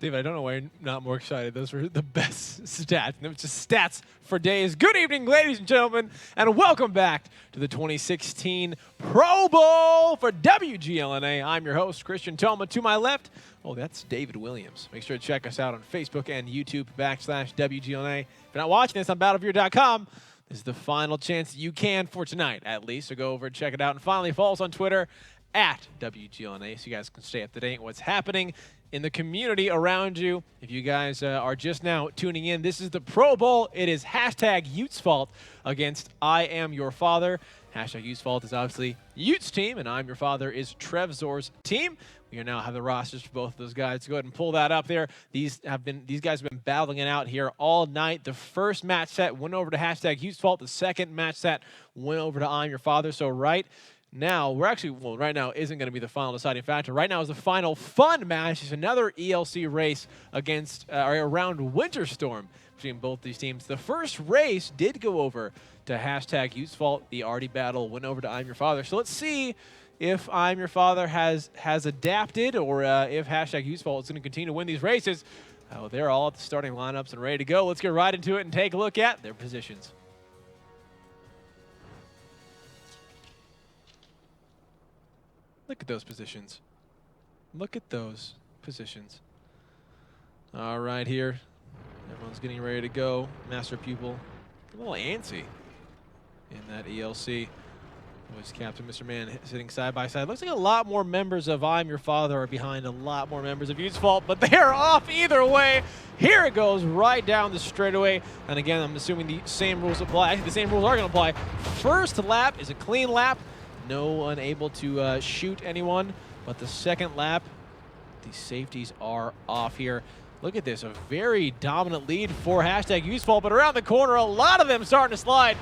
David, I don't know why you're not more excited. Those were the best stats. And it was just stats for days. Good evening, ladies and gentlemen, and welcome back to the 2016 Pro Bowl for WGLNA. I'm your host, Christian Toma. To my left, oh, that's David Williams. Make sure to check us out on Facebook and YouTube /WGLNA. If you're not watching this on Battlefield.com, this is the final chance that you can for tonight, at least. So go over and check it out. And finally, follow us on Twitter @WGLNA so you guys can stay up to date on what's happening in the community around you. If you guys are just now tuning in, this is the Pro Bowl. It is #Utes Fault against I Am Your Father. #Utes Fault is obviously Utes team, and I'm Your Father is Trevzor's team. We now have the rosters for both of those guys. Go ahead and pull that up there. These guys have been battling it out here all night. The first match set went over to #Utes Fault. The second match set went over to I'm Your Father. So right now, right now isn't going to be the final deciding factor. Right now is the final fun match. It's another ELC race against around Windstorm between both these teams. The first race did go over to #Utes Fault. The Artie battle went over to I'm Your Father. So let's see if I'm Your Father has adapted, or if #Utes Fault is going to continue to win these races. Oh, they're all at the starting lineups and ready to go. Let's get right into it and take a look at their positions. Look at those positions. Look at those positions. All right, here. Everyone's getting ready to go. Master Pupil, a little antsy in that ELC. Voice Captain Mr. Man sitting side by side. Looks like a lot more members of I'm Your Father are behind a lot more members of Utes Fault, but they're off either way. Here it goes, right down the straightaway. And again, I'm assuming the same rules apply. Actually, the same rules are going to apply. First lap is a clean lap. No one able to shoot anyone, but the second lap, the safeties are off here. Look at this, a very dominant lead for #Utes Fault, but around the corner, a lot of them starting to slide.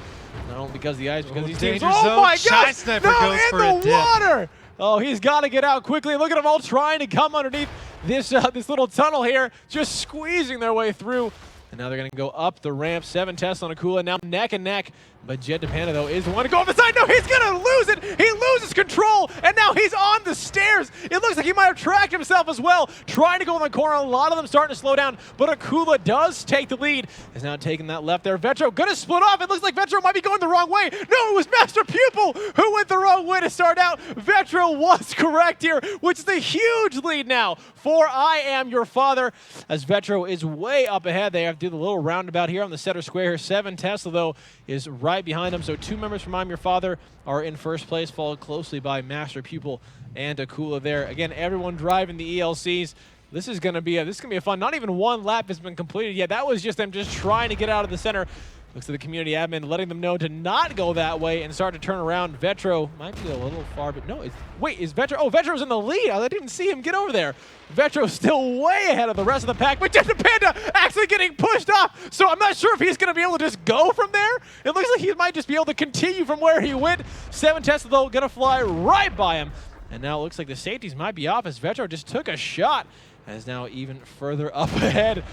Not only because of the ice, because these teams. Oh my gosh! No, in the water! Oh, he's got to get out quickly. Look at them all trying to come underneath this little tunnel here, just squeezing their way through. And now they're going to go up the ramp. 7 Tesla on Akula, now neck and neck. But Jet Depanda, though, is the one to go off the side. No, he's going to lose it. He loses control, and now he's on the stairs. It looks like he might have tracked himself as well, trying to go in the corner. A lot of them starting to slow down, but Akula does take the lead. Is now taking that left there. Vetro going to split off. It looks like Vetro might be going the wrong way. No, it was Master Pupil who went the wrong way to start out. Vetro was correct here, which is a huge lead now for I Am Your Father, as Vetro is way up ahead. They have to do the little roundabout here on the center square here. 7 Tesla, though, is right behind them. So 2 members from I'm Your Father are in first place, followed closely by Master Pupil and Akula there. Again, everyone driving the ELCs. This is going to be a fun. Not even one lap has been completed yet. That was just them just trying to get out of the center. Looks like the community admin letting them know to not go that way and start to turn around. Vetro might be a little far, but no. Wait, is Vetro? Oh, Vetro's in the lead. I didn't even see him get over there. Vetro's still way ahead of the rest of the pack, but Jet Panda actually getting pushed off. So I'm not sure if he's going to be able to just go from there. It looks like he might just be able to continue from where he went. 7 Tesla, though, going to fly right by him. And now it looks like the safeties might be off as Vetro just took a shot and is now even further up ahead.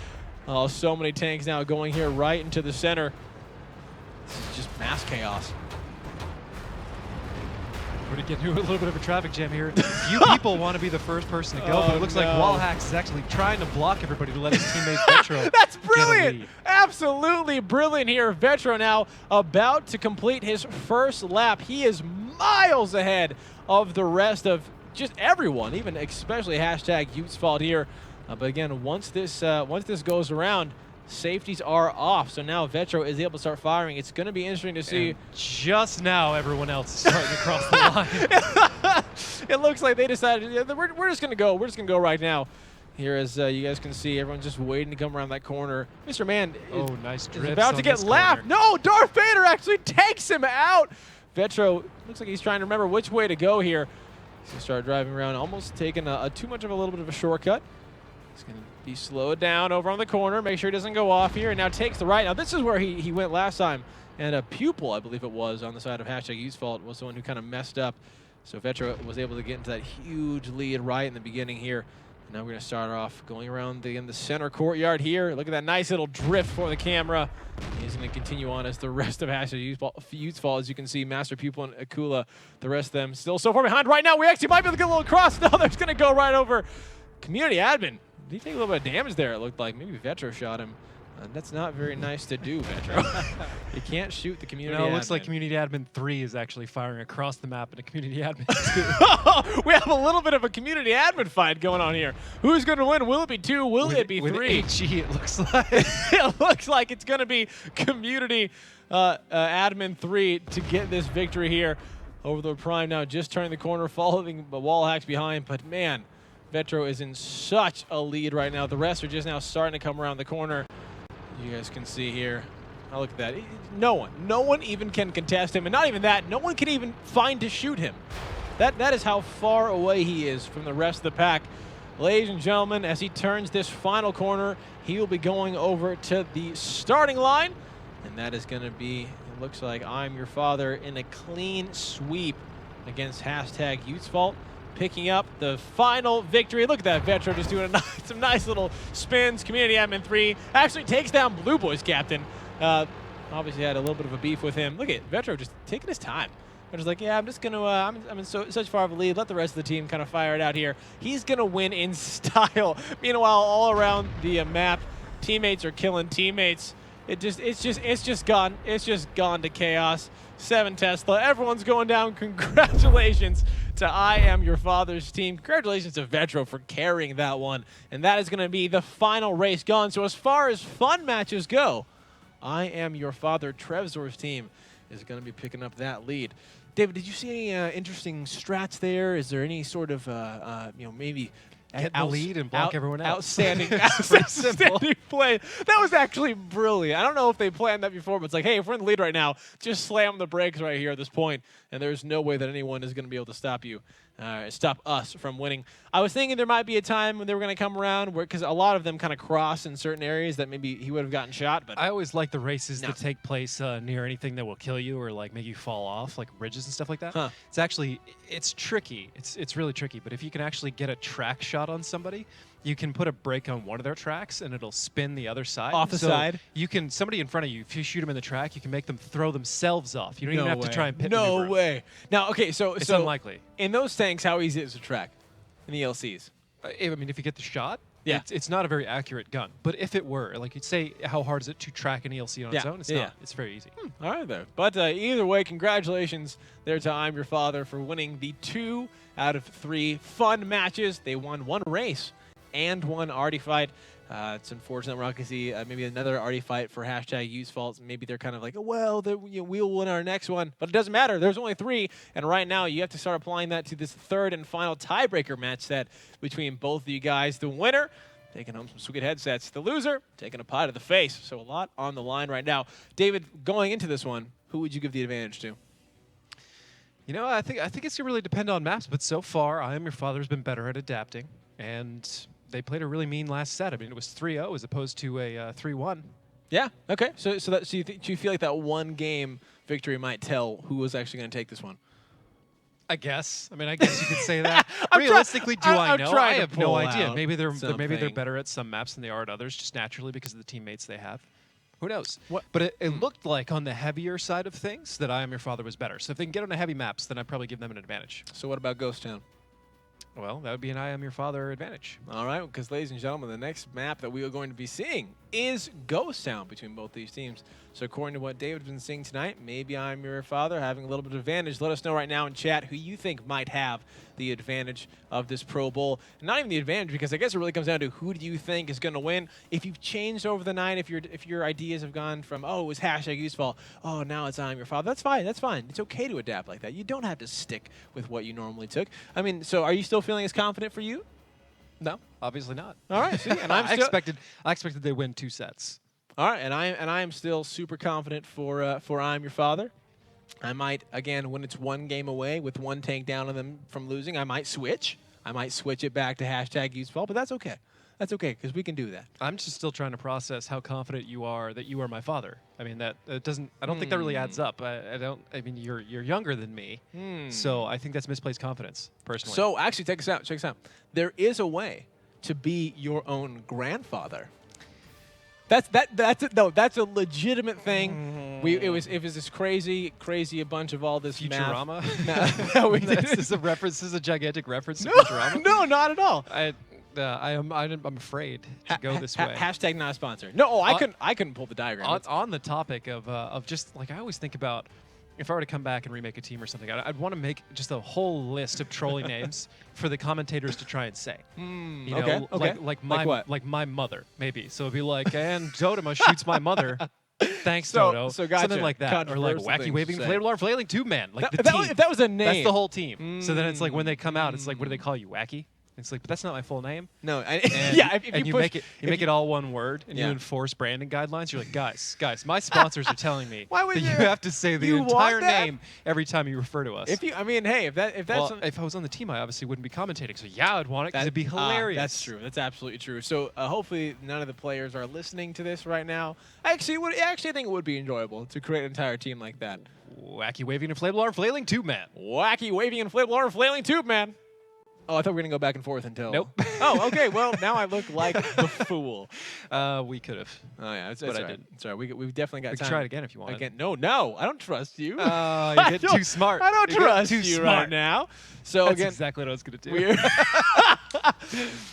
Oh, so many tanks now going here right into the center. This is just mass chaos. We're going to get into a little bit of a traffic jam here. Few people want to be the first person to go, but it looks like Wallhacks is actually trying to block everybody to let his teammate Vetro. That's brilliant! Absolutely brilliant here. Vetro now about to complete his first lap. He is miles ahead of the rest of just everyone, even especially #Utes Fault here. But again, once this goes around, safeties are off, so now Vetro is able to start firing. It's going to be interesting to see. And just now, everyone else is starting to cross the line. It looks like they decided, yeah, we're just going to go. We're just going to go right now. Here, as you guys can see, everyone's just waiting to come around that corner. Mr. Man nice is about to get lapped. No, Darth Vader actually takes him out. Vetro looks like he's trying to remember which way to go here. He's going to start driving around, almost taking too much of a little bit of a shortcut. He's going to be slowed down over on the corner, make sure he doesn't go off here, and now takes the right. Now, this is where he went last time, and a Pupil, I believe it was, on the side of #Utes Fault was the one who kind of messed up. So Vetro was able to get into that huge lead right in the beginning here. And now we're going to start off going around the center courtyard here. Look at that nice little drift for the camera. He's going to continue on as the rest of #Utes Fault. As you can see, Master Pupil and Akula, the rest of them still so far behind right now. We actually might be able to get a little cross. No, they're going to go right over. Community admin Did he take a little bit of damage there? It looked like maybe Vetro shot him. That's not very nice to do, Vetro. You can't shoot the community No, it admin. looks like Community Admin 3 is actually firing across the map into Community Admin 2. We have a little bit of a community admin fight going on here. Who's going to win? Will it be 2? Will it be 3? With HE, it looks like. It looks like it's going to be community admin 3 to get this victory here over the Prime. Now just turning the corner, following the wall hacks behind. But man, Vetro is in such a lead right now. The rest are just now starting to come around the corner. You guys can see here. Oh, look at that. No one even can contest him. And not even that, no one can even find to shoot him. That is how far away he is from the rest of the pack. Ladies and gentlemen, as he turns this final corner, he will be going over to the starting line. And that is going to be, it looks like I'm Your Father in a clean sweep against #YouthsFault, picking up the final victory. Look at that Vetro just doing some nice little spins. Community Admin 3 actually takes down Blue Boy's captain. Obviously had a little bit of a beef with him. Look at Vetro just taking his time. Vetro's like, yeah, I'm just going to, I'm in such far of a lead. Let the rest of the team kind of fire it out here. He's going to win in style. Meanwhile, all around the map, teammates are killing teammates. It's just gone. It's just gone to chaos. 7 Tesla. Everyone's going down. Congratulations to I Am Your Father's team. Congratulations to Vetro for carrying that one. And that is going to be the final race gone. So as far as fun matches go, I Am Your Father Trevzor's team is going to be picking up that lead. David, did you see any interesting strats there? Is there any sort of, maybe Get the lead and block everyone out. Outstanding play. That was actually brilliant. I don't know if they planned that before, but it's like, hey, if we're in the lead right now, just slam the brakes right here at this point, and there's no way that anyone is going to be able to stop you, stop us from winning. I was thinking there might be a time when they were going to come around, because a lot of them kind of cross in certain areas that maybe he would have gotten shot. But I always like the races that take place near anything that will kill you or like make you fall off, like bridges and stuff like that. Huh. It's actually, it's tricky. It's really tricky. But if you can actually get a track shot on somebody, you can put a brake on one of their tracks and it'll spin the other side. Off the side? You can, somebody in front of you, if you shoot them in the track, you can make them throw themselves off. You don't even have to try and pit maneuver. No way. Now, okay, so it's unlikely. In those tanks, how easy is the track in the ELCs? I mean, if you get the shot, yeah, it's not a very accurate gun. But if it were, like you'd say, how hard is it to track an ELC on its own? It's not. It's very easy. All right, there. But either way, congratulations there to I'm Your Father for winning the 2 out of 3 fun matches. They won 1 race and 1 arty fight. It's unfortunate we're not going to see maybe another arty fight for #YouthsFault. Maybe they're kind of like, oh, well, we'll win our next one. But it doesn't matter. There's only 3. And right now, you have to start applying that to this 3rd and final tiebreaker match set between both of you guys. The winner taking home some sweet headsets. The loser taking a pie to the face. So a lot on the line right now. David, going into this one, who would you give the advantage to? You know, I think it's going to really depend on maps. But so far, I Am Your Father has been better at adapting. And they played a really mean last set. I mean, it was 3-0 as opposed to a 3-1. Yeah. Okay. So you feel like that 1 game victory might tell who was actually going to take this one? I guess. I mean, I guess you could say that. Realistically, I know? I have no idea. Maybe they're better at some maps than they are at others, just naturally because of the teammates they have. Who knows? But it looked like on the heavier side of things that I Am Your Father was better. So if they can get on the heavy maps, then I'd probably give them an advantage. So what about Ghost Town? Well, that would be an I Am Your Father advantage. All right, because ladies and gentlemen, the next map that we are going to be seeing is Ghost Town between both these teams. So according to what David's been seeing tonight, maybe I'm Your Father having a little bit of advantage. Let us know right now in chat who you think might have the advantage of this Pro Bowl. And not even the advantage, because I guess it really comes down to who do you think is going to win. If you've changed over the night, if your ideas have gone from, oh, it was #YouthsFault, oh, now it's I'm Your Father, that's fine. That's fine. It's okay to adapt like that. You don't have to stick with what you normally took. I mean, so are you still feeling as confident for you? No, obviously not. All right, see, and I expected they win 2 sets. All right, and I am still super confident for I'm Your Father. I might, again, when it's 1 game away with 1 tank down on them from losing, I might switch. I might switch it back to #YouthsFault, but that's okay. That's okay, because we can do that. I'm just still trying to process how confident you are that you are my father. I mean, that doesn't. I don't think that really adds up. I mean, you're younger than me, so I think that's misplaced confidence, personally. So actually, check this out. Check this out. There is a way to be your own grandfather. That's a legitimate thing. It was this crazy a bunch of all this Futurama. No, we This is a gigantic reference to Futurama. No, not at all. I'm afraid to go this way. Hashtag not a sponsor. No, I couldn't pull the diagram. On the topic of just like I always think about, if I were to come back and remake a team or something, I'd want to make just a whole list of trolling names for the commentators to try and say. You know, like my mother, maybe. So it'd be like, and Dodoma shoots my mother. Thanks, Dodo. So gotcha. Something like that. Or like wacky waving flailing tube man. Like the team. If that was a name. That's the whole team. So then it's like when they come out, it's like, what do they call you? Wacky? It's like, but that's not my full name. No, and you make it all one word, and you enforce branding guidelines. You're like, guys, my sponsors are telling me that you have to say the entire name every time you refer to us. If I was on the team, I obviously wouldn't be commentating. So yeah, I'd want it because it'd be hilarious. That's true. That's absolutely true. So hopefully none of the players are listening to this right now. I think it would be enjoyable to create an entire team like that. Wacky waving inflatable arm flailing tube man. Wacky waving inflatable arm flailing tube man. Oh, I thought we were going to go back and forth until... Nope. Oh, okay. Well, now I look like the fool. We could have. Oh, yeah. That's right. I didn't. Sorry. We've definitely got time. We can try it again if you want. Again. No. I don't trust you. You're getting too smart. I don't trust you right now. So That's exactly what I was going to do.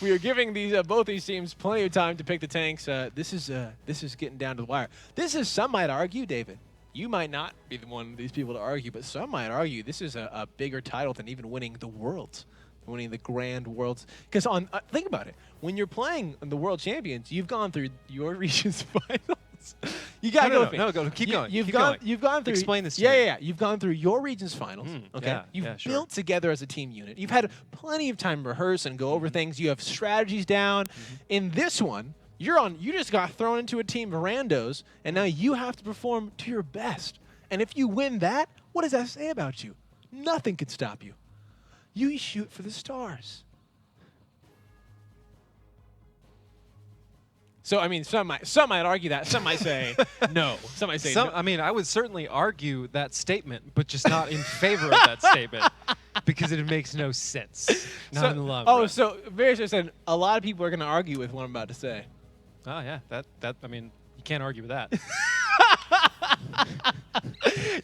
We are giving both these teams plenty of time to pick the tanks. This is getting down to the wire. Some might argue, David. You might not be the one of these people to argue, but some might argue this is a bigger title than even winning the Worlds. Winning the Grand Worlds. Because think about it. When you're playing the World Champions, you've gone through your region's finals. You got to go with me. No, keep going. You've gone through. Explain this to me. Yeah. You've gone through your region's finals. Okay. You've built together as a team unit. You've had plenty of time to rehearse and go over things. You have strategies down. In this one, you just got thrown into a team of randos, and now you have to perform to your best. And if you win that, what does that say about you? Nothing can stop you. You shoot for the stars. So, I mean, some might argue that. Some might say no. Some might say no. I mean, I would certainly argue that statement, but just not in favor of that statement because it makes no sense. Not in the long run. So very said a lot of people are going to argue with what I'm about to say. Oh, yeah. I mean, you can't argue with that.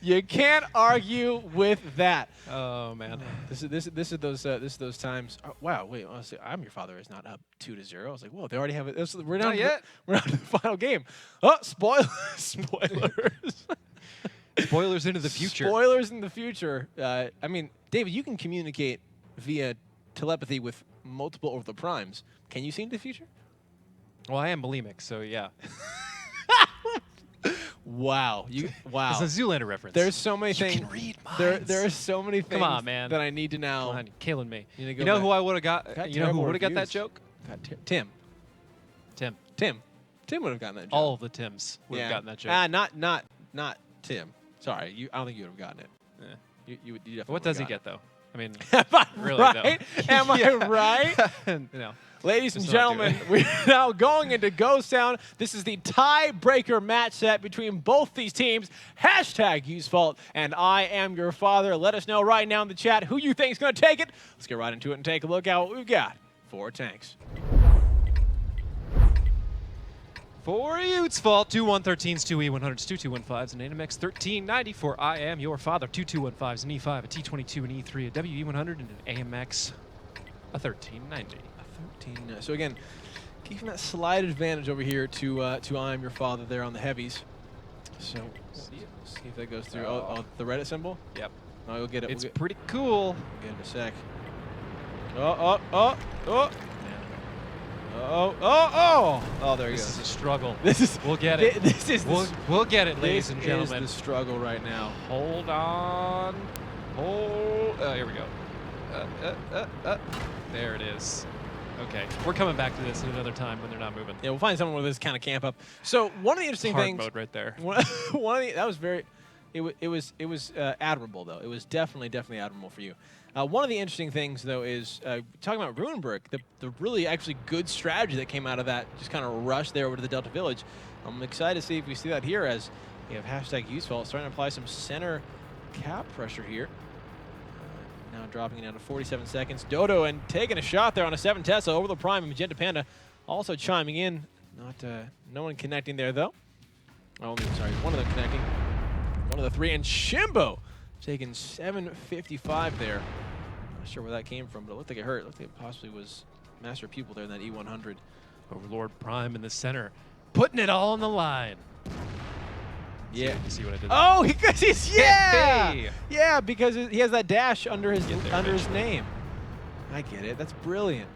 You can't argue with that. Oh man, this is those times. Oh, wow, wait, honestly, I'm Your Father is not up 2-0. I was like, whoa, they already have it. We're not yet. We're not in the final game. Oh, spoilers! Spoilers into the future. Spoilers in the future. I mean, David, you can communicate via telepathy with multiple of the primes. Can you see into the future? Well, I am bulimic, so yeah. Wow. Wow. It's a Zoolander reference. There's so many things. You can read minds. There are so many things Come on, man. that I need to now. Come on, you're killing me. You know who I would have got? You know who would have got that joke? Tim. Tim. Tim would have gotten that joke. All of the Tims would have gotten that joke. Not Tim. Sorry, I don't think you would have gotten it. Yeah. You definitely. What does he get though? I mean, am I really right? though. Am I right? No. Ladies and gentlemen, we're now going into Ghost Town. This is the tiebreaker match set between both these teams. Hashtag #UseFault, and I am your father. Let us know right now in the chat who you think is going to take it. Let's get right into it and take a look at what we've got for tanks. For ELC 2113s, 2E100s, 2215s, an AMX 1394. I am your father. 2215s, an E5, a T22, an E3, a WE100, and an AMX, a 1390. So again, keeping that slight advantage over here to I am your father there on the heavies. So see if that goes through. Oh, the Reddit symbol? Yep. No, you'll get it. It's pretty cool. We'll get it in a sec. Oh, there you go. This is a struggle. We'll get it. We'll get it, ladies and gentlemen. This is the struggle right now. Hold on. Here we go. There it is. Okay, we're coming back to this at another time when they're not moving. Yeah, we'll find someone with this kind of camp up. So one of the interesting Hard things. mode right there. That was very. It was admirable though. It was definitely admirable for you. One of the interesting things though is talking about Ruinberg, the really actually good strategy that came out of that. Just kind of rush there over to the Delta Village. I'm excited to see if we see that here as you have #UseFault starting to apply some center cap pressure here. Now dropping it down to 47 seconds. Dodo and taking a shot there on a 7 Tesla over the prime. And Magenta Panda also chiming in. No one connecting there though. Oh, sorry, one of them connecting. One of the three, and Shimbo taking 755 there. Not sure where that came from, but it looked like it hurt. It looked like it possibly was Master Pupil there in that E100. Overlord Prime in the center, putting it all on the line. Yeah. See what I did? Oh, because he's Hey! yeah, because he has that dash under his name. I get it. That's brilliant.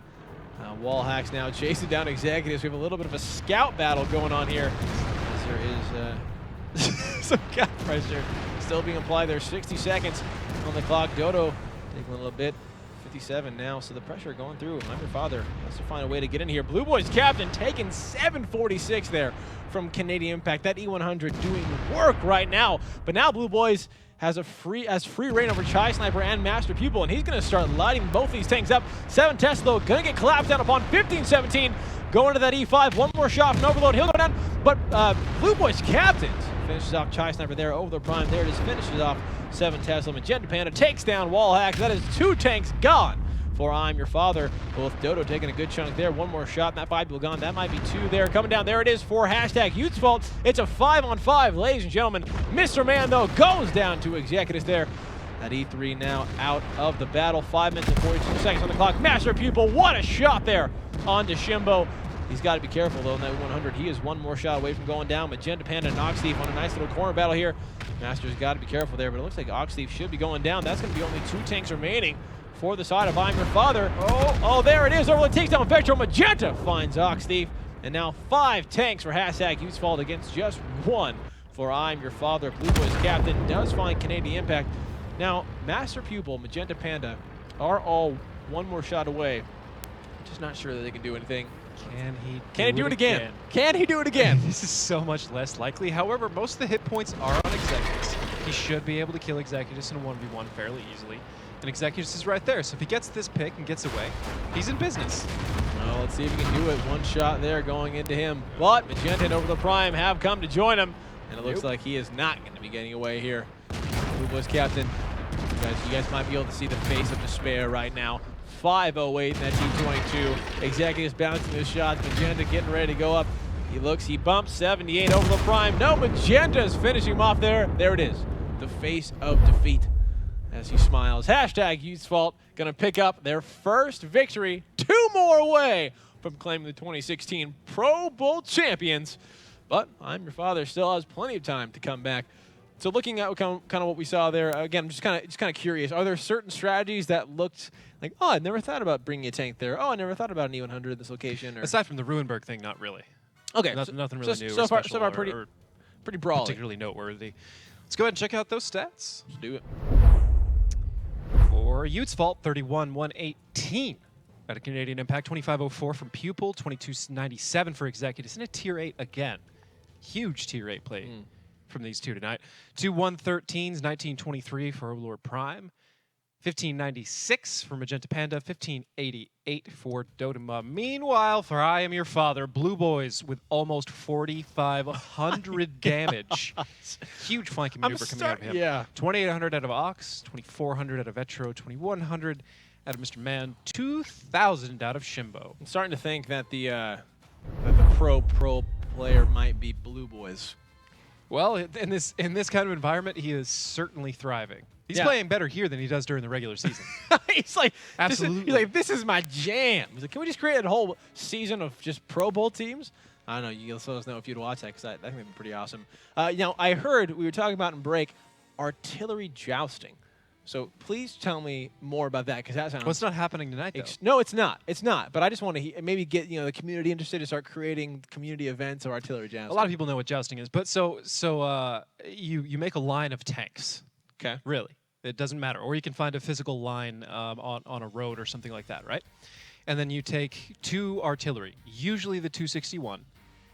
Wall hacks now chasing down Executives. We have a little bit of a scout battle going on here, as there is some gap pressure still being applied there. 60 seconds on the clock. Dodo taking a little bit. 57 now, so the pressure going through. I'm Your Father has to find a way to get in here. Blue Boys captain taking 746 there from Canadian Impact. That E100 doing work right now, but now Blue Boys has free reign over Chai Sniper and Master Pupil, and he's going to start lighting both these tanks up. 7 Tesla going to get collapsed down upon 15-17. Going to that E5. One more shot from Overload. He'll go down, but Blue Boys captains finishes off Chai Sniper there over the Prime. There it is. Finishes off 7 Tesla. Magenta Panda takes down Wall Hacks. That is 2 tanks gone for I'm Your Father. Both Dodo taking a good chunk there. One more shot, and that 5 people gone. That might be 2 there. Coming down, there it is for Youth's Fault. It's a 5-on-5, ladies and gentlemen. Mr. Man, though, goes down to Executives there. That E3 now out of the battle. 5 minutes and 42 seconds on the clock. Master Pupil, what a shot there onto Shimbo. He's got to be careful, though, in that 100. He is 1 more shot away from going down. Magenta Panda and Ox Thief on a nice little corner battle here. Master's got to be careful there, but it looks like Ox Thief should be going down. That's going to be only 2 tanks remaining for the side of I'm Your Father. Oh, there it is. Overload takes down Vectro. Magenta finds Ox Thief. And now 5 tanks for Youth's Fault against just 1 for I'm Your Father. Blue Boys captain does find Canadian Impact. Now, Master Pupil, Magenta Panda are all 1 more shot away. Just not sure that they can do anything. Can he do it again? Can he do it again? This is so much less likely. However, most of the hit points are on Executives. He should be able to kill Executives in a 1v1 fairly easily. And Executives is right there. So if he gets this pick and gets away, he's in business. Well, let's see if he can do it. 1 shot there going into him. But Magenta and Over the Prime have come to join him. And it looks like he is not going to be getting away here. Blue Boys captain. You guys might be able to see the face of despair right now. 5:08 in that T22. Executives bouncing his shots. Magenta getting ready to go up. He looks, he bumps 78 over the Prime. No, Magenta is finishing him off there. There it is. The face of defeat as he smiles. Youth's Fault going to pick up their first victory. 2 more away from claiming the 2016 Pro Bowl champions. But I'm Your Father still has plenty of time to come back. So looking at kind of what we saw there, again, I'm just kind of curious. Are there certain strategies that looked like, oh, I never thought about bringing a tank there. Oh, I never thought about an E100 at this location. Or aside from the Ruinberg thing, not really. Okay, nothing really new. So far, pretty brawly. Particularly noteworthy. Let's go ahead and check out those stats. Let's do it. For Youth's Fault, 31-118 out of Canadian Impact, 25-04 from Pupil, 22-97 for Executives, and a Tier 8 again. Huge Tier 8 play from these 2 tonight. 2 113s, 1923 for Overlord Prime, 1596 for Magenta Panda, 1588 for Dodoma. Meanwhile, for I Am Your Father, Blue Boys with almost 4,500 damage. Huge flanking maneuver coming out of him. Yeah. 2,800 out of Ox, 2,400 out of Vetro, 2,100 out of Mr. Man, 2,000 out of Shimbo. I'm starting to think that the pro player might be Blue Boys. Well, in this kind of environment, he is certainly thriving. He's playing better here than he does during the regular season. He's like, absolutely. This is my jam. He's like, can we just create a whole season of just Pro Bowl teams? I don't know. You'll let us know if you'd watch that, because I think it'd be pretty awesome. I heard we were talking about in break artillery jousting. So please tell me more about that, because that sounds. Well, it's not happening tonight, though. No, it's not. It's not. But I just want to maybe get the community interested to start creating community events of artillery jousting. A lot of people know what jousting is, but so you make a line of tanks. Okay. Really, it doesn't matter. Or you can find a physical line on a road or something like that, right? And then you take 2 artillery, usually the 261,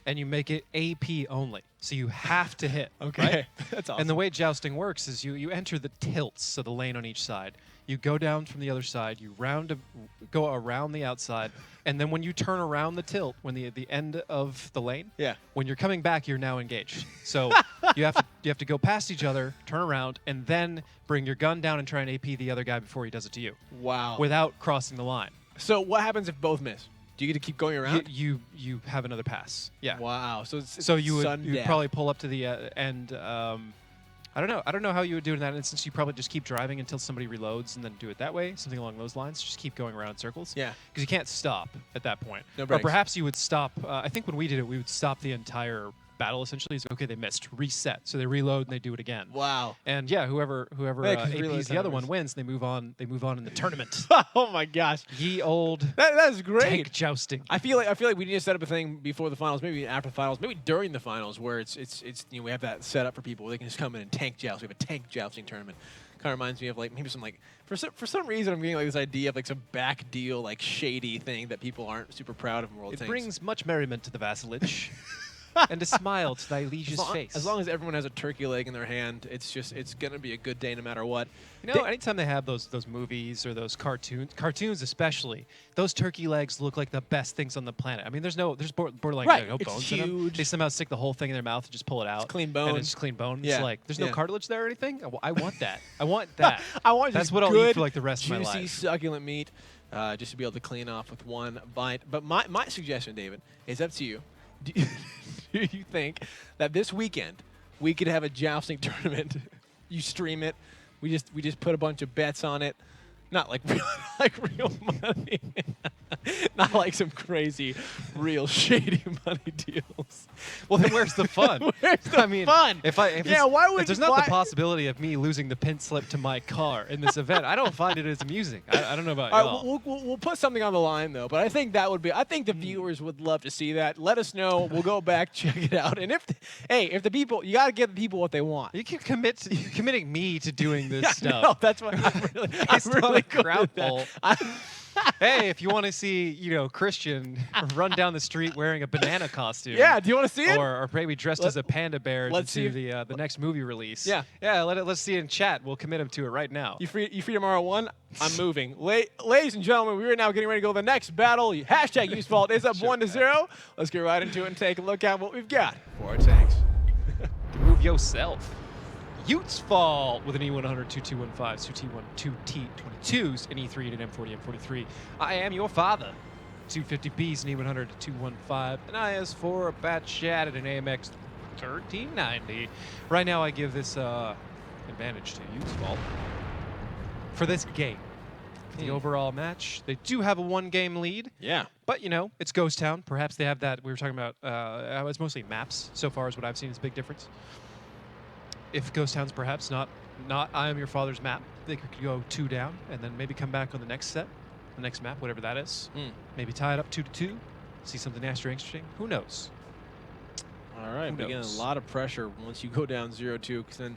and you make it AP only. So you have to hit. Okay. Right? That's awesome. And the way jousting works is you enter the tilts, so the lane on each side. You go down from the other side, you go around the outside, and then when you turn around the tilt, when the end of the lane, when you're coming back, you're now engaged. So you have to go past each other, turn around, and then bring your gun down and try and AP the other guy before he does it to you. Wow. Without crossing the line. So what happens if both miss? Do you get to keep going around? You have another pass. Yeah. Wow. So you would probably pull up to the end I don't know how you would do it in that instance. You probably just keep driving until somebody reloads and then do it that way, something along those lines. Just keep going around in circles. Yeah. Because you can't stop at that point. No or breaks. perhaps you would stop. I think when we did it, we would stop the entire battle essentially. It's okay, they missed. Reset. So they reload and they do it again. Wow. And yeah, whoever APs the other one wins. They move on. They move on in the tournament. Oh my gosh. Ye old. That's great. Tank jousting. I feel like we need to set up a thing before the finals, maybe after the finals, maybe during the finals, where it's we have that set up for people where they can just come in and tank joust. We have a tank jousting tournament. Kind of reminds me of like maybe some like for some reason I'm getting like this idea of like some back deal like shady thing that people aren't super proud of in World Tanks. It brings much merriment to the vassalage. And a smile to thy liege's face. As long as everyone has a turkey leg in their hand, it's going to be a good day no matter what. You know, anytime they have those movies or those cartoons especially, those turkey legs look like the best things on the planet. I mean, there's borderline no bones in them. They somehow stick the whole thing in their mouth and just pull it out. It's clean bone. And it's just clean bone. Yeah. It's like, there's no cartilage there or anything? I want that. I want that. That's what I'll eat for like the rest of my life. Juicy, succulent meat, just to be able to clean off with one bite. But my suggestion, David, is up to you. Do you think that this weekend we could have a jousting tournament? You stream it. We just put a bunch of bets on it. Not like real money. Not like some crazy, real shady money deals. Well, then where's the fun? Where's the fun? If there's not the possibility of me losing the pin slip to my car in this event, I don't find it as amusing. I don't know about y'all. We'll put something on the line though, but I think that would be. I think the viewers would love to see that. Let us know. We'll go back, check it out, and if the people, you got to give the people what they want. You can you're committing me to doing this stuff. No, that's what I'm really crowd poll. Hey, if you want to see, Christian run down the street wearing a banana costume. Yeah, do you want to see it? Or maybe dressed as a panda bear to see the next movie release. Yeah. Yeah, let's see it in chat. We'll commit him to it right now. You free tomorrow 1? I'm moving. Ladies and gentlemen, we are now getting ready to go to the next battle. Hashtag UseVault is up 1-0. Let's get right into it and take a look at what we've got for our tanks. Move yourself. UseVault with an E100, 2215, 2T12T22s, an E3, and an M40, M43. I am your father. 250Bs, an E100, 215, an IS4, a Batchat, and an AMX 1390. Right now, I give this advantage to UseVault for this game. For the overall match, they do have a 1-game lead. Yeah. But, it's Ghost Town. Perhaps they have that. We were talking about, it's mostly maps so far is what I've seen is a big difference. If Ghost Town's perhaps not I Am Your Father's map, they could go 2 down and then maybe come back on the next set, the next map, whatever that is. Maybe tie it up 2-2, see something interesting. Who knows? All right, but again, a lot of pressure once you go down 0-2, because then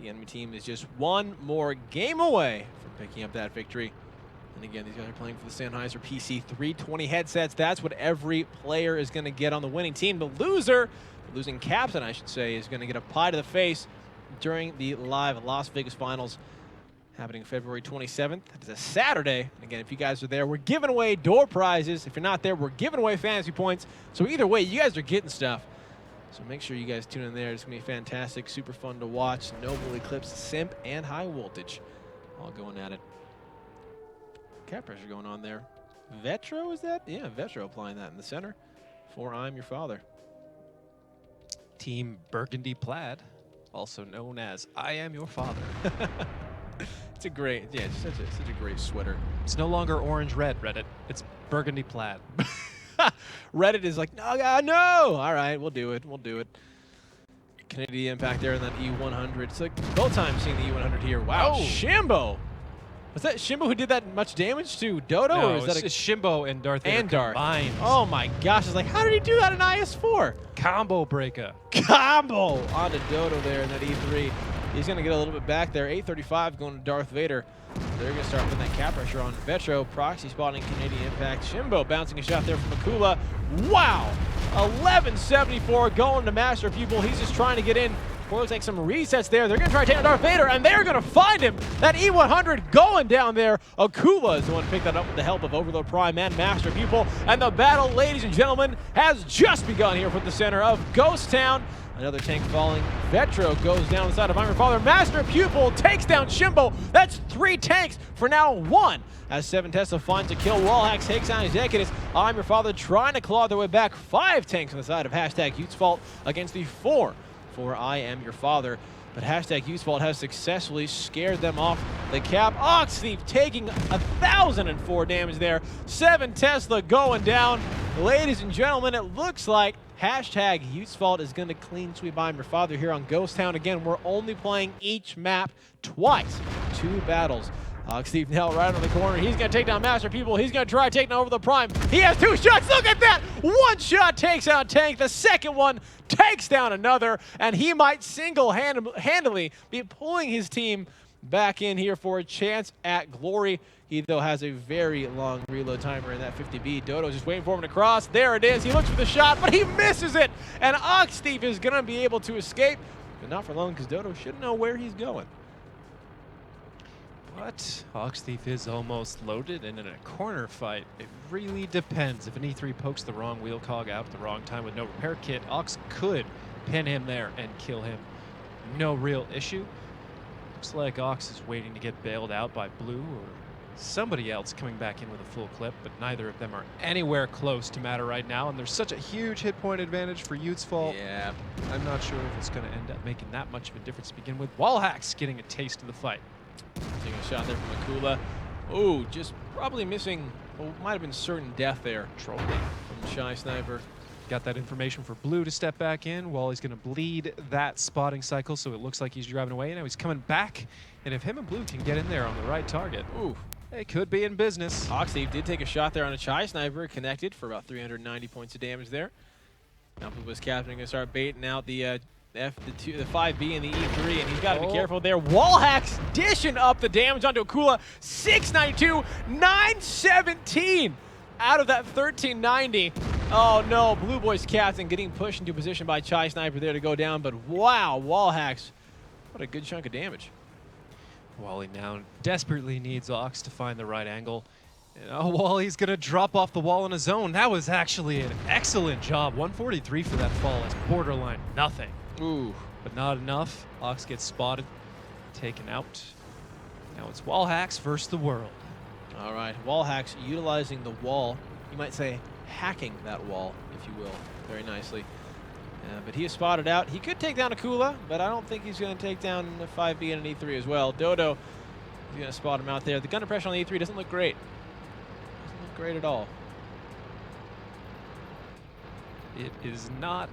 the enemy team is just one more game away from picking up that victory. And again, these guys are playing for the Sennheiser PC 320 headsets. That's what every player is going to get on the winning team. The loser, the losing captain, I should say, is going to get a pie to the face during the live Las Vegas finals happening February 27th. It's a Saturday. And again, if you guys are there, we're giving away door prizes. If you're not there, we're giving away fantasy points. So either way, you guys are getting stuff. So make sure you guys tune in there. It's going to be fantastic, super fun to watch. Noble Eclipse, Simp, and High Voltage all going at it. Cap pressure going on there. Vetro, is that? Yeah, Vetro applying that in the center for I'm Your Father. Team Burgundy Plaid, also known as I Am Your Father. It's a great, it's such a great sweater. It's no longer orange-red, Reddit. It's Burgundy Plaid. Reddit is like, no, no. All right, we'll do it. Canadian impact there in that E100. It's like both times seeing the E100 here. Wow, oh. Shimbo. Was that Shimbo who did that much damage to Dodo? No, or is that it's Shimbo and Darth Vader combined. Oh my gosh, it's like, how did he do that in IS4? Combo breaker. Combo onto Dodo there in that E3. He's going to get a little bit back there. 835 going to Darth Vader. They're going to start putting that cap pressure on Vetro. Proxy spotting Canadian impact. Shimbo bouncing a shot there from Akula. Wow! 1174 going to Master Pupil. He's just trying to get in. Looks like some resets there. They're going to try to take on Darth Vader, and they're going to find him. That E100 going down there. Akula is the one to pick that up with the help of Overlord Prime and Master Pupil. And the battle, ladies and gentlemen, has just begun here from the center of Ghost Town. Another tank falling. Vetro goes down the side of I'm Your Father. Master Pupil takes down Shimbo. That's 3 tanks for now 1. As 7 Tesla finds a kill, Wallhack takes down Executus. I'm Your Father trying to claw their way back. 5 tanks on the side of hashtag UseVault against the 4 for I Am Your Father. but hashtag Usefalt has successfully scared them off the cap. Ox Thief taking 1,004 damage there. 7 Tesla going down. Ladies and gentlemen, it looks like hashtag Usefalt is going to clean sweep I'm Your Father here on Ghost Town. Again, we're only playing each map twice. 2 battles. Ox Thief now right on the corner. He's going to take down Master People. He's going to try taking over the Prime. He has 2 shots. Look at that. 1 shot takes out Tank. The second one takes down another. And he might single-handedly be pulling his team back in here for a chance at glory. He, though, has a very long reload timer in that 50B. Dodo's just waiting for him to cross. There it is. He looks for the shot, but he misses it. And Ox Thief is going to be able to escape. But not for long, because Dodo should know where he's going. But Ox Thief is almost loaded, and in a corner fight, it really depends. If an E3 pokes the wrong wheel cog out at the wrong time with no repair kit, Ox could pin him there and kill him. No real issue. Looks like Ox is waiting to get bailed out by Blue or somebody else coming back in with a full clip, but neither of them are anywhere close to matter right now, and there's such a huge hit point advantage for Usefalt. Yeah. I'm not sure if it's going to end up making that much of a difference to begin with. Wallhacks getting a taste of the fight. Taking a shot there from Akula. Oh, just probably missing, well, might have been certain death there. Trolling from Shy Sniper. Got that information for Blue to step back in. Wally's going to bleed that spotting cycle, so it looks like he's driving away. Now he's coming back, and if him and Blue can get in there on the right target, ooh, they could be in business. Ox Thief did take a shot there on a Shy Sniper, connected for about 390 points of damage there. Now Blue was captain, going to start baiting out the the 5B and the E3, and he's got to be careful there. Wallhacks dishing up the damage onto Akula. 692, 917 out of that 1390. Oh no, Blue Boy's captain getting pushed into position by Chai Sniper there to go down, but wow, Wallhacks, what a good chunk of damage. Wally now desperately needs Ox to find the right angle. And Wally's going to drop off the wall on his own. That was actually an excellent job. 143 for that fall is borderline nothing. Ooh. But not enough. Ox gets spotted, taken out. Now it's Wallhacks versus the world. All right, Wallhacks utilizing the wall. You might say hacking that wall, if you will, very nicely. But he is spotted out. He could take down Akula, but I don't think he's going to take down a 5B and an E3 as well. Dodo is going to spot him out there. The gun depression on the E3 doesn't look great. Doesn't look great at all. It is not.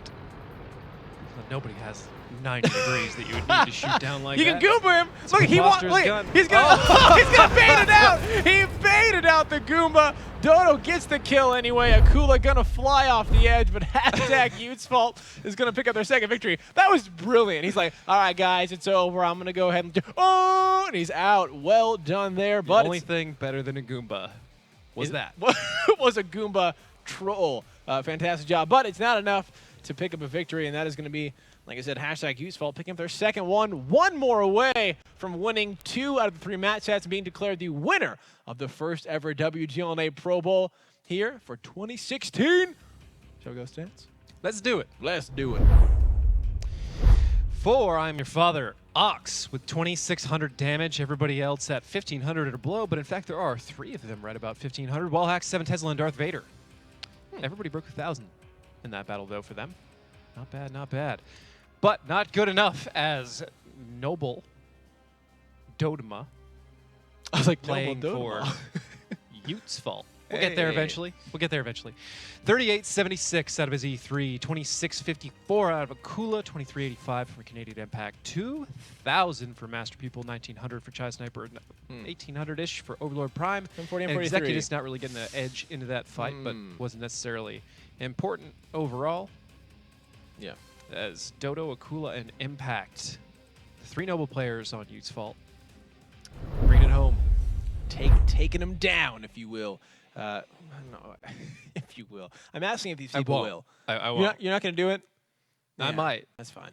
Nobody has 90 degrees that you would need to shoot down like that. You can Goomba him. Look, he wants. He's gonna. He's gonna bait it out. He baited out the Goomba. Dodo gets the kill anyway. Akula gonna fly off the edge, but hashtag Usefalt is gonna pick up their second victory. That was brilliant. He's like, all right, guys, it's over. I'm gonna go ahead and and he's out. Well done there. But the only thing better than a Goomba was that. Was a Goomba troll. Fantastic job, but it's not enough to pick up a victory, and that is going to be, like I said, hashtag Usefalt picking up their second one more away from winning 2 out of the 3 match sets and being declared the winner of the first ever WGLNA Pro Bowl here for 2016. Shall we go stats? Let's do it. Let's do it. For I'm Your Father, Ox with 2,600 damage. Everybody else at 1,500 or below, but in fact there are 3 of them right about 1,500. Wallhacks, 7 Tesla, and Darth Vader. Everybody broke 1,000 in that battle, though, for them. Not bad, not bad. But not good enough as Noble Dodema. I was like, playing for Usefalt. We'll get there eventually. We'll get there eventually. 3876 out of his E3, 2654 out of Akula, 2385 from Canadian Impact, 2000 for Master Pupil, 1900 for Chai Sniper, 1800-ish for Overlord Prime. M40, and Executus not really getting the edge into that fight, but wasn't necessarily important overall. Yeah. As Dodo, Akula, and Impact, the 3 Noble players on Usefalt, bring it home. Taking them down, if you will. No, if you will. I'm asking if these people will. I won't. You're not going to do it? I might. That's fine.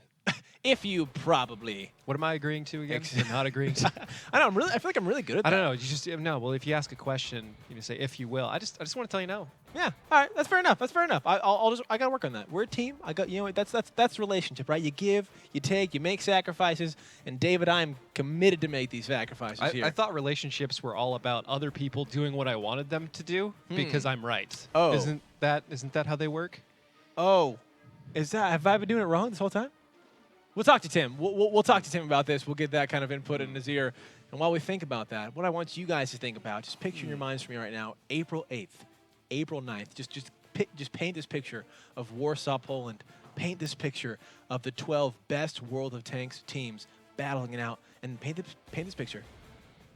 If you probably. What am I agreeing to again? I'm not agreeing to. I know. I feel like I'm really good at that. I don't know. You just no. Well, if you ask a question, you say if you will. I just want to tell you no. Yeah. All right. That's fair enough. That's fair enough. I got to work on that. We're a team. That's relationship, right? You give, you take, you make sacrifices. And David, I'm committed to make these sacrifices here. I thought relationships were all about other people doing what I wanted them to do because I'm right. Oh. Isn't that how they work? Oh. Have I been doing it wrong this whole time? We'll talk to Tim. We'll talk to Tim about this. We'll get that kind of input in his ear. And while we think about that, what I want you guys to think about, just picture in your minds for me right now, April 8th, April 9th. Just paint this picture of Warsaw, Poland. Paint this picture of the 12 best World of Tanks teams battling it out. And paint this picture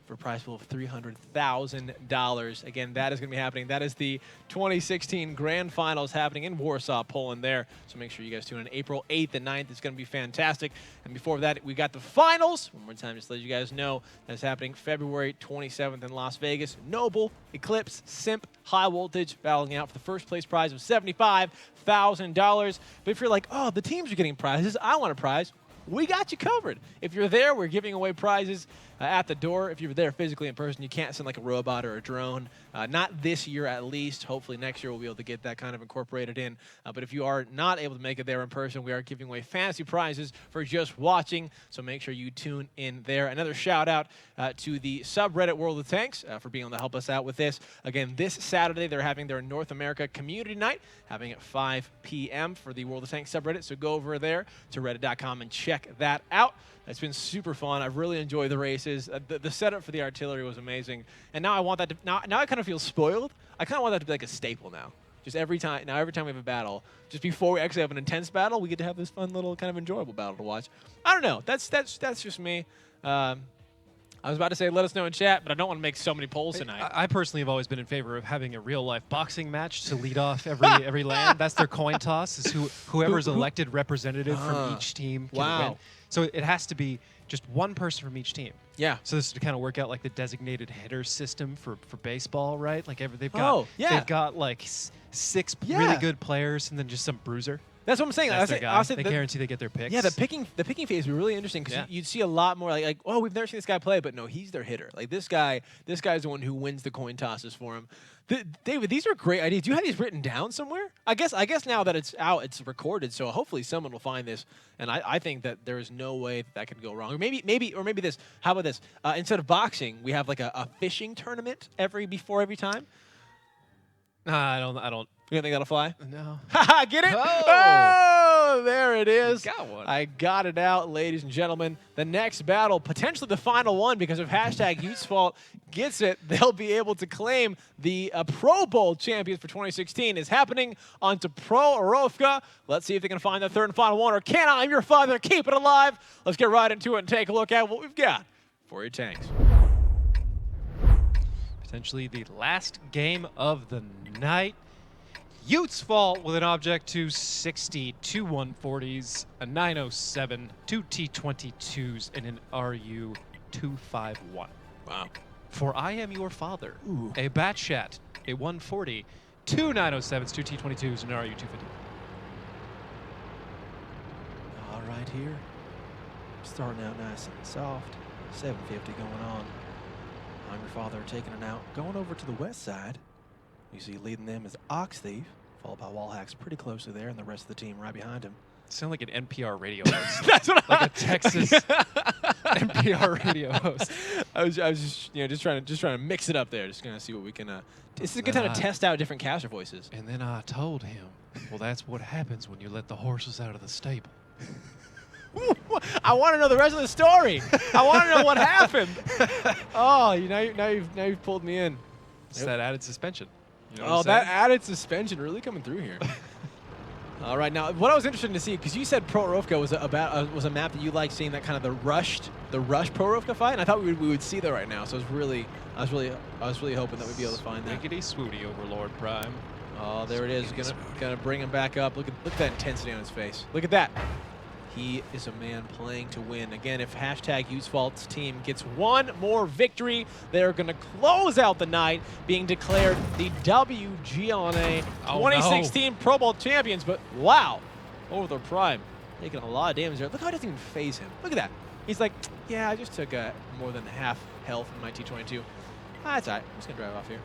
for a prize pool of $300,000. Again, that is going to be happening. That is the 2016 Grand Finals happening in Warsaw, Poland there. So make sure you guys tune in April 8th and 9th. It's going to be fantastic. And before that, we got the finals. One more time, just to let you guys know, that's happening February 27th in Las Vegas. Noble, Eclipse, Simp, High Voltage battling out for the first place prize of $75,000. But if you're like, oh, the teams are getting prizes, I want a prize, we got you covered. If you're there, we're giving away prizes at the door. If you're there physically in person, you can't send like a robot or a drone. Not this year at least. Hopefully next year we'll be able to get that kind of incorporated in. But if you are not able to make it there in person, we are giving away fancy prizes for just watching. So make sure you tune in there. Another shout out to the subreddit World of Tanks for being able to help us out with this. Again, this Saturday they're having their North America Community Night, having at 5 p.m. for the World of Tanks subreddit. So go over there to reddit.com and check that out. It's been super fun. I've really enjoyed the races. The setup for the artillery was amazing. And now I want that to, now I kind of feel spoiled. I kind of want that to be like a staple now. Just every time we have a battle, just before we actually have an intense battle, we get to have this fun little kind of enjoyable battle to watch. I don't know. That's just me. I was about to say let us know in chat, but I don't want to make so many polls tonight. I personally have always been in favor of having a real-life boxing match to lead off every land. That's their coin toss, is whoever's elected representative from each team can win. So it has to be just one person from each team. Yeah. So this is to kind of work out like the designated hitter system for baseball, right? Like they've got like 6 really good players and then just some bruiser. That's what I'm saying. They guarantee they get their picks. Yeah, the picking phase would be really interesting because you'd see a lot more like, oh, we've never seen this guy play, but no, he's their hitter. Like this guy's the one who wins the coin tosses for him. David, these are great ideas. Do you have these written down somewhere? I guess now that it's out, it's recorded, so hopefully someone will find this. And I think that there is no way that could go wrong. Or maybe this. How about this? Instead of boxing, we have like a fishing tournament before every time. I don't. You don't think that'll fly? No. Get it? Oh, there it is. Got one. I got it out, ladies and gentlemen. The next battle, potentially the final one, because if #YouthsFault gets it, they'll be able to claim the Pro Bowl champions for 2016 is happening onto Prokhorovka. Let's see if they can find the third and final one, or can I? I'm your father. Keep it alive. Let's get right into it and take a look at what we've got for your tanks. Potentially the last game of the night. YouthsFault with an Object 260, 2 140s, a 907, 2 T22s, and an RU 251. Wow. For I Am Your Father, a Batchat, a 140, 2 907s, 2 T22s, and an RU 250. All right here. Starting out nice and soft. 750 going on. I'm Your Father taking it out. Going over to the west side. You see leading them is Ox Thief, followed by Wallhacks pretty closely there, and the rest of the team right behind him. Sound like an NPR radio host. That's what like a Texas NPR radio host. I was just trying to mix it up there, just gonna see what we can. This is a good time to test out different caster voices. And then I told him, well, that's what happens when you let the horses out of the stable. I want to know the rest of the story. I want to know what happened. Oh, now you've pulled me in. It's that added suspension. You know that added suspension really coming through here. All right, now what I was interested to see, because you said Prokhorovka was a map that you liked seeing, that kind of the rush Prokhorovka fight, and I thought we would see that right now. So I was really hoping that we'd be able to find that. Wickety swooty Overlord Prime. Oh, there it is. Gonna bring him back up. Look at that intensity on his face. Look at that. He is a man playing to win. Again, if #YouthsFault's team gets one more victory, they're going to close out the night, being declared the WGLNA 2016 Pro Bowl champions. But wow, over their prime, taking a lot of damage there. Look how it doesn't even phase him. Look at that. He's like, yeah, I just took more than half health in my T22. That's all right. I'm just going to drive off here.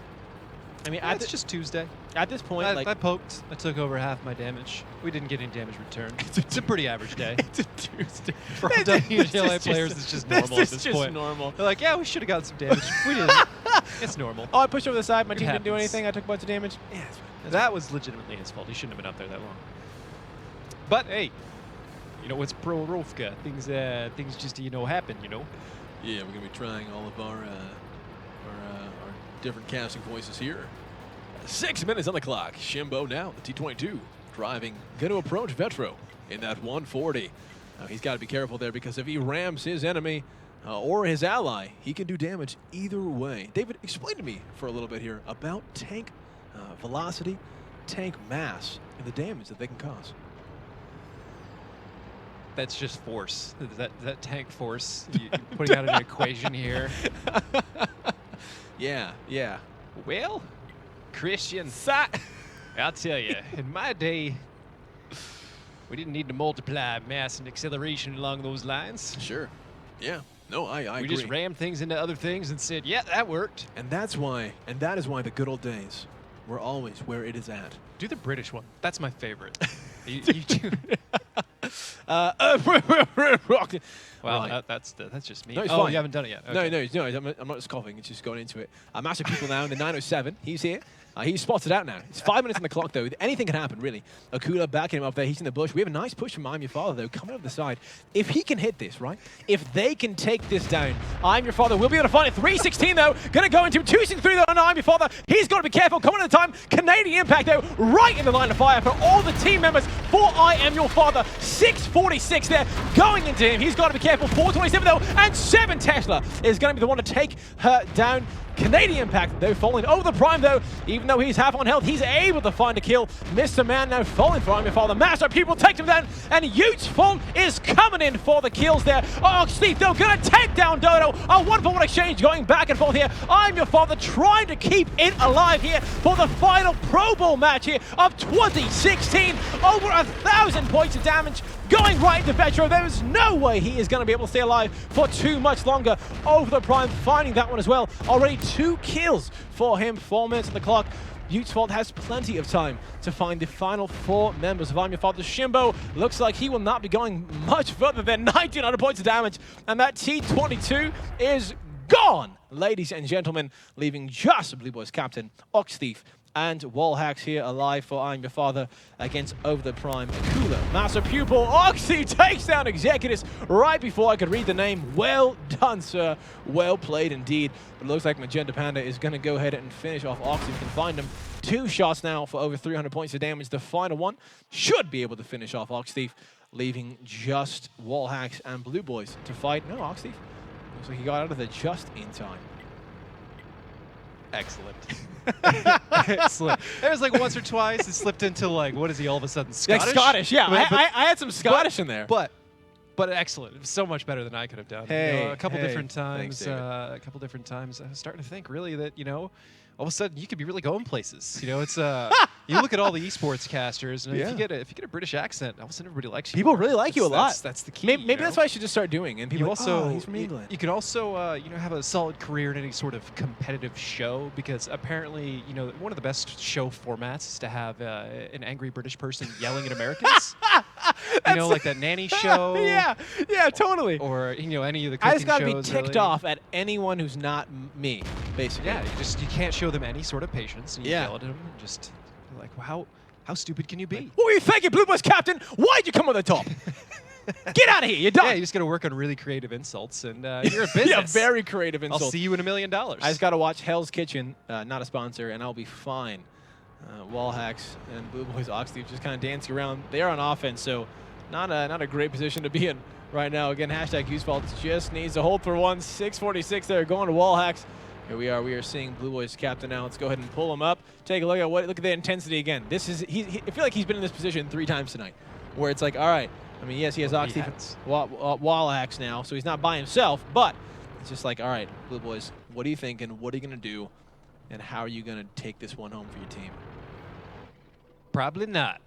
I mean, it's just Tuesday. At this point, I poked. I took over half my damage. We didn't get any damage returned. It's a pretty average day. It's a Tuesday. For all WGLA players, it's just normal at this point. Normal. They're like, yeah, we should have gotten some damage. We didn't. It's normal. Oh, I pushed over the side. My team didn't do anything. I took a bunch of damage. Yeah, that was legitimately his fault. He shouldn't have been up there that long. But hey, You know, it's Prokhorovka. Things just, you know, happen, you know? Yeah, we're going to be trying all of our different casting voices here. 6 minutes on the clock. Shimbo now, the T-22, driving, going to approach Vetro in that 140. He's got to be careful there because if he rams his enemy or his ally, he can do damage either way. David, explain to me for a little bit here about tank velocity, tank mass, and the damage that they can cause. That's just force. That tank force. You're putting out an equation here. Yeah. Well, Christian, I'll tell you, in my day, we didn't need to multiply mass and acceleration along those lines. Sure. Yeah. No, I agree. We just rammed things into other things and said, yeah, that worked. And that is why the good old days were always where it is at. Do the British one. That's my favorite. you do. Wow, right. That's just me. No, it's fine. fine. You haven't done it yet. Okay. No, I'm not just coughing. It's just going into it. Master People now in the 907. He's here. He's spotted out now. It's 5 minutes on the clock, though. Anything can happen, really. Akula backing him up there. He's in the bush. We have a nice push from I'm Your Father, though, coming over the side. If he can hit this, right? If they can take this down, I'm Your Father will be able to find it. 316, though. Going to go into 263, though, on I'm Your Father. He's got to be careful. Coming at the time. Canadian Impact, though, right in the line of fire for all the team members for I Am Your Father. 646 there. Going into him. He's got to be careful. 427, though. And 7 Tesla is going to be the one to take her down. Canadian Impact, though, falling over the Prime, though. Even though he's half on health, he's able to find a kill. Mr. Man now falling for I'm Your Father. Master People takes him down, and Utes Fault is coming in for the kills there. Oh, Steve, though, going to take down Dodo. A 1-for-1 exchange going back and forth here. I'm Your Father trying to keep it alive here for the final Pro Bowl match here of 2016. Over 1,000 points of damage going right into Vetro. There is no way he is going to be able to stay alive for too much longer. Over the Prime, finding that one as well. Already 2 kills for him. 4 minutes on the clock. Utesfeld has plenty of time to find the final 4 members of I'm Your Father. Shimbo looks like he will not be going much further than 1,900 points of damage. And that T-22 is gone, ladies and gentlemen, leaving just Blue Boys captain, Ox Thief, and Wallhacks here alive for I'm Your Father against Over the Prime. Cooler, Master Pupil, Oxy takes down Executives right before I could read the name. Well done, sir. Well played indeed. But it looks like Magenta Panda is going to go ahead and finish off Oxy. We can find him. 2 shots now for over 300 points of damage. The final one should be able to finish off Ox Thief, leaving just Wallhacks and Blue Boys to fight. No, Ox Thief. Looks like he got out of there just in time. Excellent. Excellent. There was like once or twice it slipped into like, what is he all of a sudden, Scottish? Like Scottish, yeah. But I had some Scottish in there. But excellent. It was so much better than I could have done. Hey, you know, a couple different thanks, times. I was starting to think really that, you know, all of a sudden you could be really going places. You know, it's you look at all the esports casters, and if you get a British accent, all of a sudden everybody likes you. People really like you a lot. That's the key. Maybe that's what I should just start doing. And people also, he's from England. You can also you know, have a solid career in any sort of competitive show, because apparently, you know, one of the best show formats is to have an angry British person yelling at Americans. You know, like that nanny show. yeah, totally. Or, you know, any of the cooking shows. I just gotta be ticked off at anyone who's not me, basically. Yeah, you can't show them any sort of patience. And you yell at them and just like, well, how stupid can you be? What were you thinking, Blue Boys Captain? Why'd you come on the top? Get out of here, you're done. Yeah, you just got to work on really creative insults, and you're a business. Yeah, very creative insults. I'll see you in $1 million. I just got to watch Hell's Kitchen, not a sponsor, and I'll be fine. Wallhacks and Blue Boys Oxley just kind of dancing around. They are on offense, so not a great position to be in right now. Again, hashtag Usefalt just needs to hold for one. 646 there, going to Wallhacks. Here we are. We are seeing Blue Boys captain now. Let's go ahead and pull him up. Take a look at look at the intensity again. This is I feel like he's been in this position 3 times tonight, where it's like, all right. I mean, yes, he has Oxy Wallhacks now, so he's not by himself. But it's just like, all right, Blue Boys, what are you thinking? What are you gonna do? And how are you gonna take this one home for your team? Probably not.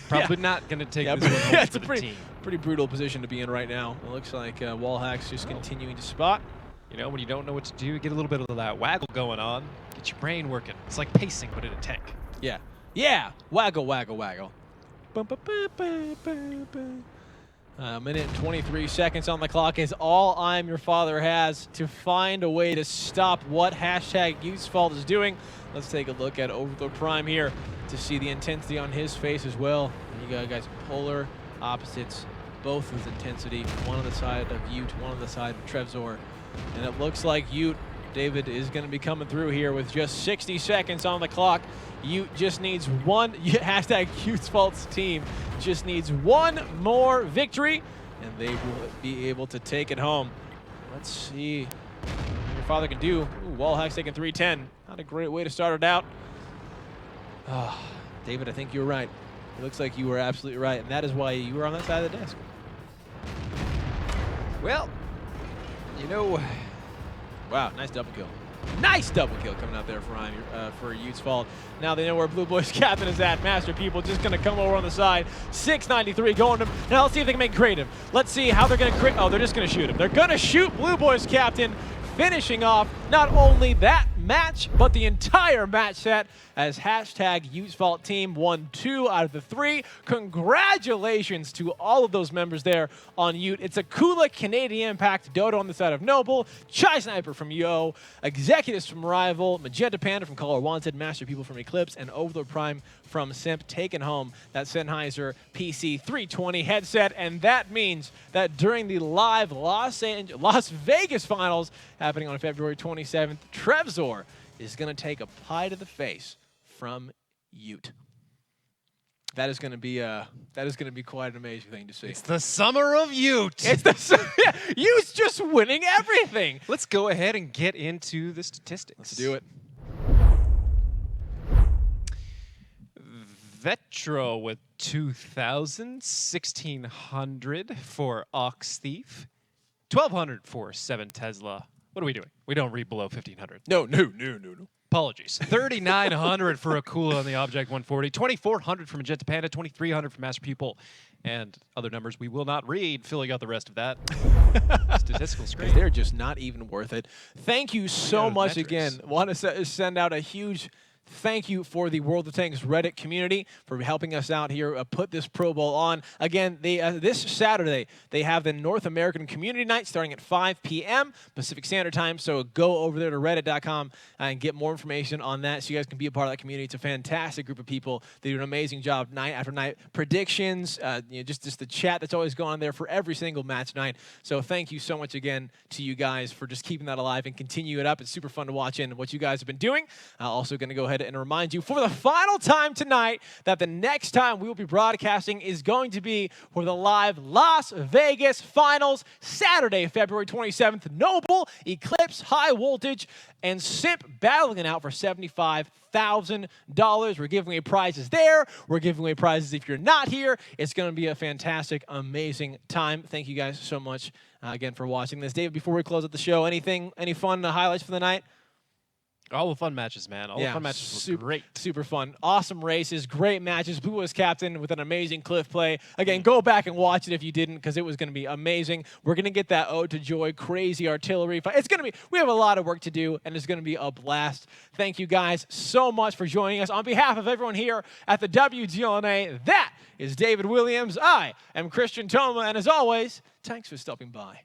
Probably not gonna take this one home for the team. Pretty brutal position to be in right now. It looks like Wallhacks just continuing to spot. You know, when you don't know what to do, get a little bit of that waggle going on. Get your brain working. It's like pacing, but in a tank. Yeah. Yeah. Waggle, waggle, waggle. Minute and 23 seconds on the clock is all I'm Your Father has to find a way to stop what hashtag Usefalt is doing. Let's take a look at Over the Prime here to see the intensity on his face as well. You got guys polar opposites both with intensity. One on the side of Ute, one on the side of Trevzor. And it looks like Ute, David, is going to be coming through here with just 60 seconds on the clock. Ute just needs one, hashtag Ute's Faults team, just needs one more victory, and they will be able to take it home. Let's see what your father can do. Ooh, Wallhack's taking 310. Not a great way to start it out. David, I think you're right. It looks like you were absolutely right, and that is why you were on that side of the desk. Well, you know, wow, nice double kill. Nice double kill coming out there for Ute's Fault. Now they know where Blue Boys captain is at. Master People just going to come over on the side. 693 going to him. Now let's see if they can make creative. Let's see how they're going to create. Oh, they're just going to shoot him. They're going to shoot Blue Boys captain, finishing off not only that match, but the entire match set as hashtag Ute's Fault team won 2 out of the 3. Congratulations to all of those members there on Ute. It's a Kula Canadian Impact, Dodo on the side of Noble, Chai Sniper from Yo, Executives from Rival, Magenta Panda from Color Wanted, Master People from Eclipse, and Overlord Prime from Simp, taking home that Sennheiser PC 320 headset. And that means that during the live Las Vegas finals happening on February 27th, Trevzor is going to take a pie to the face from Ute. That is going to be quite an amazing thing to see. It's the summer of Ute. Ute's just winning everything. Let's go ahead and get into the statistics. Let's do it. Vetro with 2,000, 1,600 for Ox Thief, 1,200 for 7 Tesla. What are we doing? We don't read below 1,500. No. Apologies. 3,900 for Akula on the Object 140, 2,400 for Magenta Panda, 2,300 for Master Pupil, and other numbers we will not read, filling out the rest of that statistical screen. They're just not even worth it. Thank you so much again. Want to send out a huge thank you for the World of Tanks Reddit community for helping us out here, put this Pro Bowl on. Again, this Saturday, they have the North American Community Night starting at 5 p.m. Pacific Standard Time, so go over there to reddit.com and get more information on that so you guys can be a part of that community. It's a fantastic group of people. They do an amazing job night after night. Predictions, just the chat that's always going on there for every single match night. So thank you so much again to you guys for just keeping that alive and continue it up. It's super fun to watch in what you guys have been doing. Also going to go ahead and remind you for the final time tonight that the next time we will be broadcasting is going to be for the live Las Vegas finals, Saturday, February 27th. Noble, Eclipse, High Voltage, and Simp battling it out for $75,000. We're giving away prizes there. We're giving away prizes if you're not here. It's going to be a fantastic, amazing time. Thank you guys so much again for watching this. David, before we close out the show, any fun highlights for the night? All the fun matches, man. All the fun matches were great. Super fun. Awesome races, great matches. Blue was captain with an amazing cliff play. Again, go back and watch it if you didn't, because it was going to be amazing. We're going to get that Ode to Joy, crazy artillery fight. It's going to be, we have a lot of work to do, and it's going to be a blast. Thank you guys so much for joining us. On behalf of everyone here at the WGLNA, that is David Williams. I am Christian Toma, and as always, thanks for stopping by.